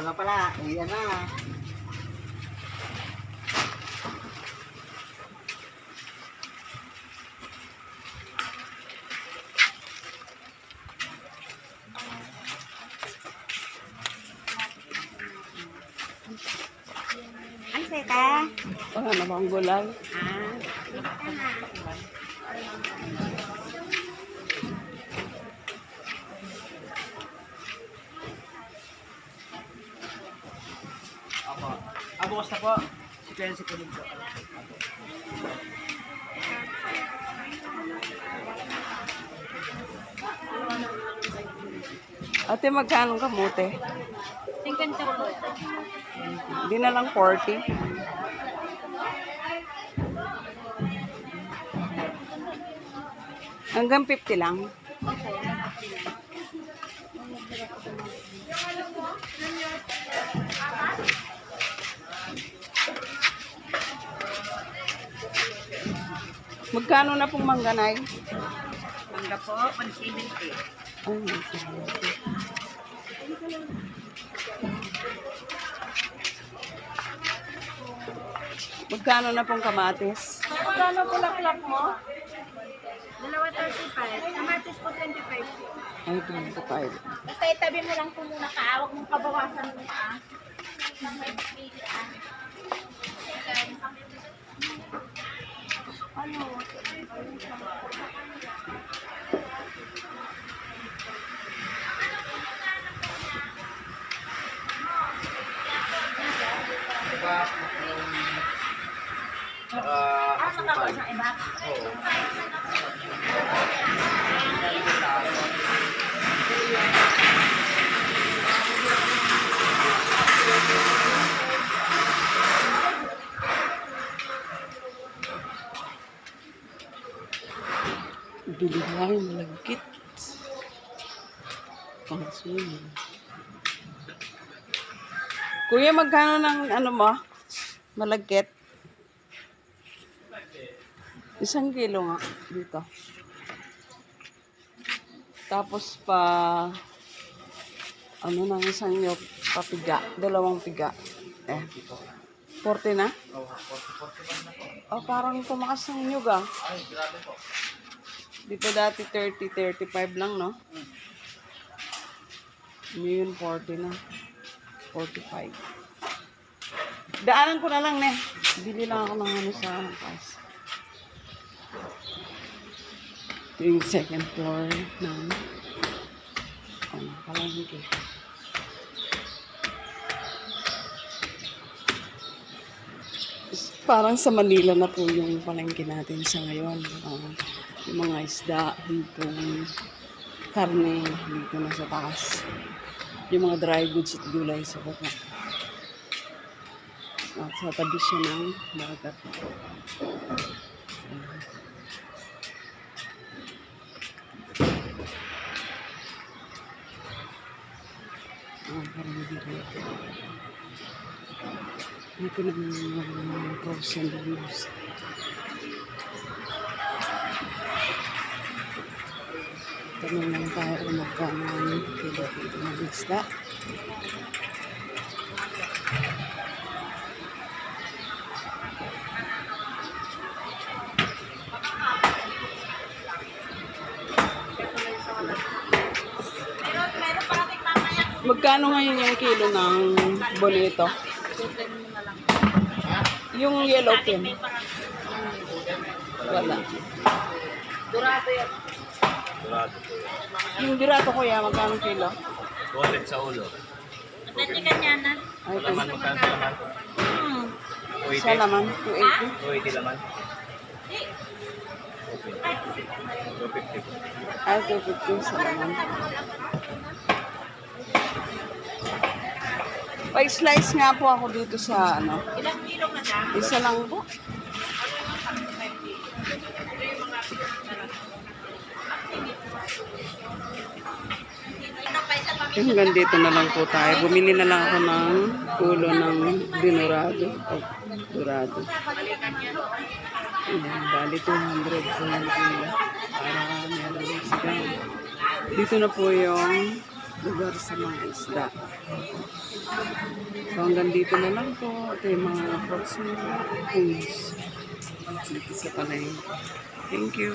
nga pala. Ayan na. Ang seta. Wala na bang gulay? Opo. Bukas na po. Si Kaya si Kunig po. Ate, magkano kamote? 50 po. Hindi na lang 40. Hanggang 50 lang. Magkano na pong mangganay? Mangga po, 170. Ay, okay. Magkano na pong kamatis? Magkano po laklak mo? Dalawa 35. Kamatis po 25 po. Ay, 25. Basta itabi mo lang po muna ka. Huwag mong kabawasan mo ka. Ano? Nakagawa sa iba? Bili lang, malagkit. Pangsunod. Kuya, magkano ng ano mo? Malagkit? 1 kilo nga dito. Tapos pa ano nang isang yok papiga, 2 piga. Dito. 40 na? Oh, parang tumakas ng nyug ah. Ay, grabe po. Dito dati 30, 35 lang, no? Ngayon 40 na. 45. Daanan ko na lang, ne. Bili lang ako ng ano sa kas. Ito yung second floor ng palengke. Parang sa Manila na po yung palengke natin sa ngayon. Yung mga isda, hipon, karne, dito na sa taas. Yung mga dry goods at gulay sa baba. At sa tabi siya ng dagat. Parang dito. Ito naman yung frozen views. Tanong lang tayo kung magkano ang kilo dito ng isda. Magkano ngayon yung kilo ng bonito? Yung yellow pin. Wala. Durado yan. Durado po. Yung dirato ko ya, magkano kilo? Wallet sa ulo. Natikan niya na. Ay, Laman, magkano sa laman? sa laman, 280. 280 laman. Okay. 250. Ay, 250 sa laman. Pa-slice nga po ako dito sa ano. Ilang kilo ka na? Isa lang po. Hanggang dito na lang po tayo. Bumili na lang ako ng ulo ng dinurado. O, durado. Ayan, bali 200 po yung kilo. Para meron siya. Dito na po yung lugar sa mga isda. So hanggang dito na lang po. Ito yung mga fruits and foods dito sa palengke. Thank you.